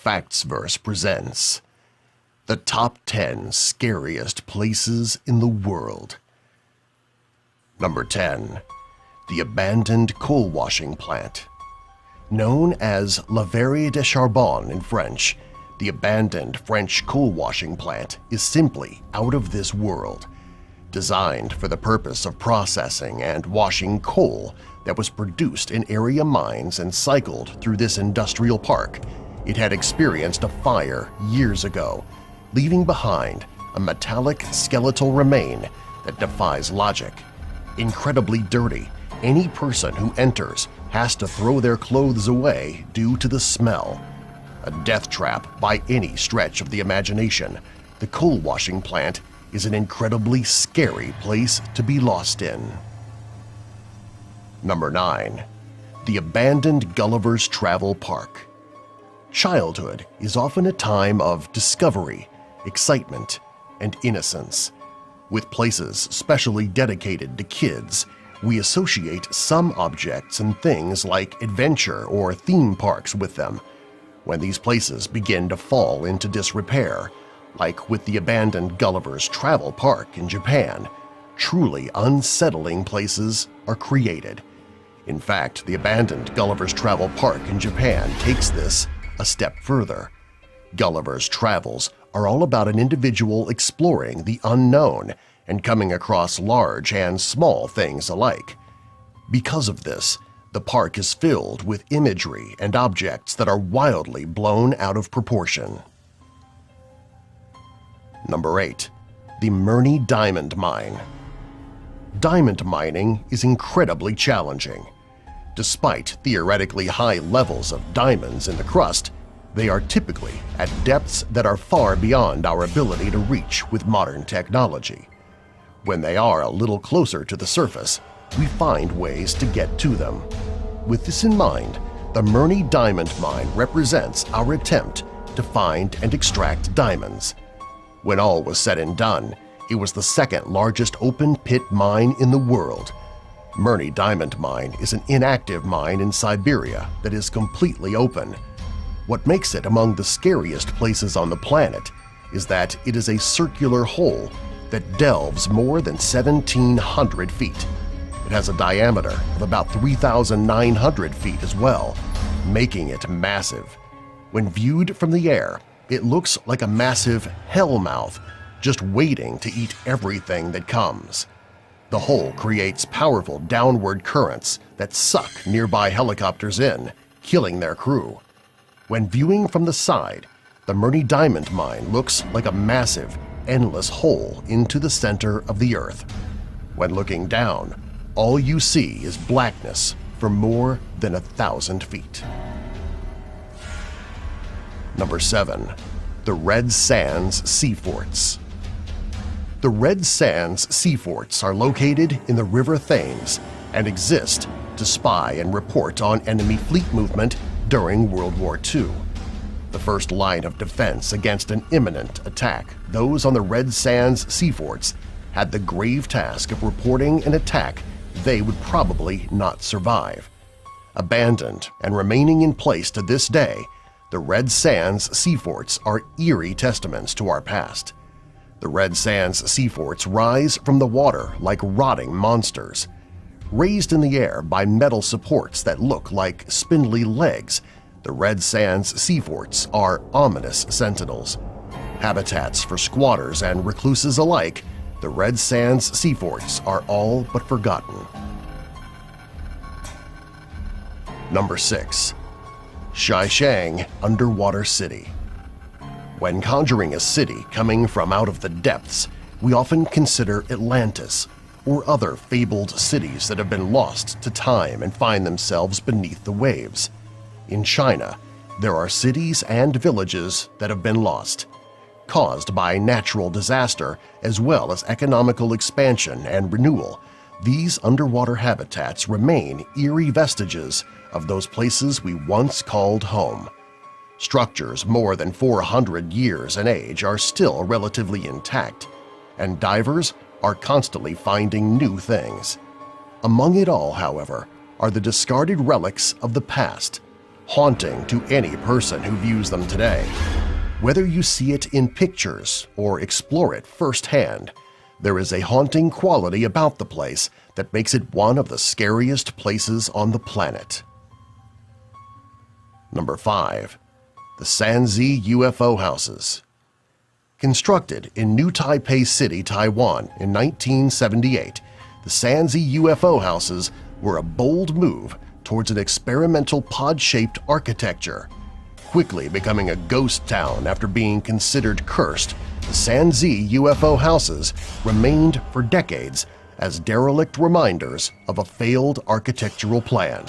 Factsverse presents the Top 10 Scariest Places in the World. Number 10. The Abandoned Coal Washing Plant. Known as La Verrie de Charbon in French, the abandoned French coal washing plant is simply out of this world. Designed for the purpose of processing and washing coal that was produced in area mines and cycled through this industrial park, it had experienced a fire years ago, leaving behind a metallic skeletal remain that defies logic. Incredibly dirty, any person who enters has to throw their clothes away due to the smell. A death trap by any stretch of the imagination, the coal washing plant is an incredibly scary place to be lost in. Number 9. The Abandoned Gulliver's Travel Park. Childhood is often a time of discovery, excitement, and innocence. With places specially dedicated to kids, we associate some objects and things like adventure or theme parks with them. When these places begin to fall into disrepair, like with the abandoned Gulliver's Travel Park in Japan, truly unsettling places are created. In fact, the abandoned Gulliver's Travel Park in Japan takes this a step further. Gulliver's travels are all about an individual exploring the unknown and coming across large and small things alike. Because of this, the park is filled with imagery and objects that are wildly blown out of proportion. Number 8. The Murney Diamond Mine. Diamond mining is incredibly challenging. Despite theoretically high levels of diamonds in the crust, they are typically at depths that are far beyond our ability to reach with modern technology. When they are a little closer to the surface, we find ways to get to them. With this in mind, the Murney Diamond Mine represents our attempt to find and extract diamonds. When all was said and done, it was the second largest open-pit mine in the world. Murney Diamond Mine is an inactive mine in Siberia that is completely open. What makes it among the scariest places on the planet is that it is a circular hole that delves more than 1,700 feet. It has a diameter of about 3,900 feet as well, making it massive. When viewed from the air, it looks like a massive hellmouth just waiting to eat everything that comes. The hole creates powerful downward currents that suck nearby helicopters in, killing their crew. When viewing from the side, the Murney Diamond Mine looks like a massive, endless hole into the center of the Earth. When looking down, all you see is blackness for more than 1,000 feet. Number 7. The Red Sands Sea Forts. The Red Sands Sea Forts are located in the River Thames and exist to spy and report on enemy fleet movement during World War II. The first line of defense against an imminent attack, those on the Red Sands Sea Forts had the grave task of reporting an attack they would probably not survive. Abandoned and remaining in place to this day, the Red Sands Sea Forts are eerie testaments to our past. The Red Sands Sea Forts rise from the water like rotting monsters. Raised in the air by metal supports that look like spindly legs, the Red Sands Sea Forts are ominous sentinels. Habitats for squatters and recluses alike, the Red Sands Sea Forts are all but forgotten. Number 6. Shishang Underwater City. When conjuring a city coming from out of the depths, we often consider Atlantis or other fabled cities that have been lost to time and find themselves beneath the waves. In China, there are cities and villages that have been lost, caused by natural disaster as well as economical expansion and renewal. These underwater habitats remain eerie vestiges of those places we once called home. Structures more than 400 years in age are still relatively intact, and divers are constantly finding new things. Among it all, however, are the discarded relics of the past, haunting to any person who views them today. Whether you see it in pictures or explore it firsthand, there is a haunting quality about the place that makes it one of the scariest places on the planet. Number 5. The Sanzi UFO Houses. Constructed in New Taipei City, Taiwan in 1978, the Sanzi UFO Houses were a bold move towards an experimental pod-shaped architecture. Quickly becoming a ghost town after being considered cursed, the Sanzi UFO Houses remained for decades as derelict reminders of a failed architectural plan.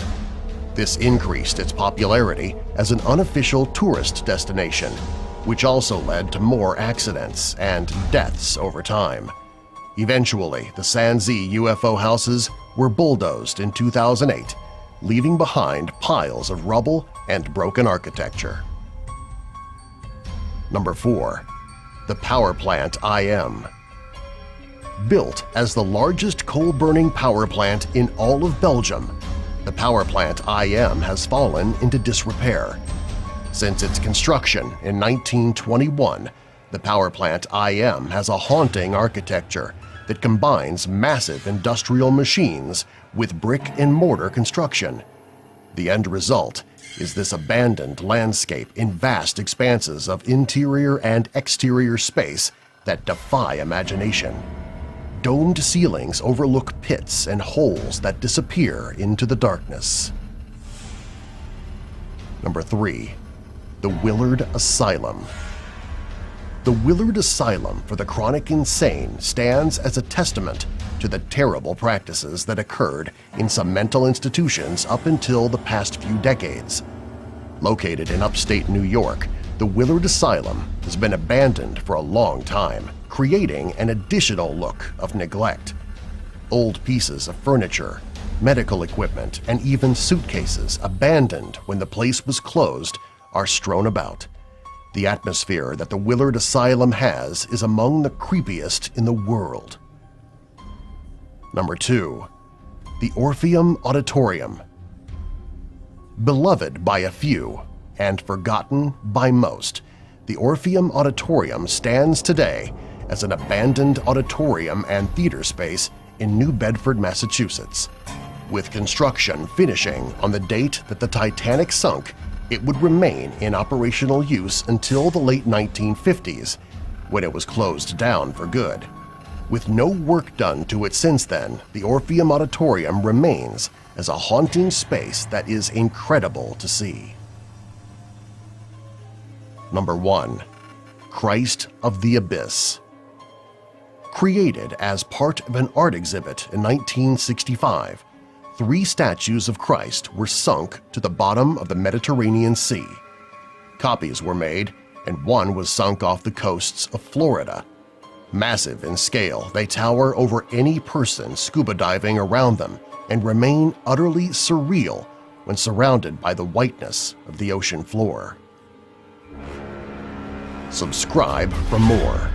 This increased its popularity as an unofficial tourist destination, which also led to more accidents and deaths over time. Eventually, the Sanzi UFO Houses were bulldozed in 2008, leaving behind piles of rubble and broken architecture. Number 4. The Power Plant IM. Built as the largest coal-burning power plant in all of Belgium, the Power Plant IM has fallen into disrepair. Since its construction in 1921, the Power Plant IM has a haunting architecture that combines massive industrial machines with brick-and-mortar construction. The end result is this abandoned landscape in vast expanses of interior and exterior space that defy imagination. Domed ceilings overlook pits and holes that disappear into the darkness. Number 3. The Willard Asylum. The Willard Asylum for the Chronic Insane stands as a testament to the terrible practices that occurred in some mental institutions up until the past few decades. Located in upstate New York, the Willard Asylum has been abandoned for a long time, creating an additional look of neglect. Old pieces of furniture, medical equipment, and even suitcases abandoned when the place was closed are strewn about. The atmosphere that the Willard Asylum has is among the creepiest in the world. Number 2. The Orpheum Auditorium. Beloved by a few and forgotten by most, the Orpheum Auditorium stands today as an abandoned auditorium and theater space in New Bedford, Massachusetts. With construction finishing on the date that the Titanic sunk, it would remain in operational use until the late 1950s, when it was closed down for good. With no work done to it since then, the Orpheum Auditorium remains as a haunting space that is incredible to see. Number 1. Christ of the Abyss. Created as part of an art exhibit in 1965, 3 statues of Christ were sunk to the bottom of the Mediterranean Sea. Copies were made, and one was sunk off the coasts of Florida. Massive in scale, they tower over any person scuba diving around them and remain utterly surreal when surrounded by the whiteness of the ocean floor. Subscribe for more.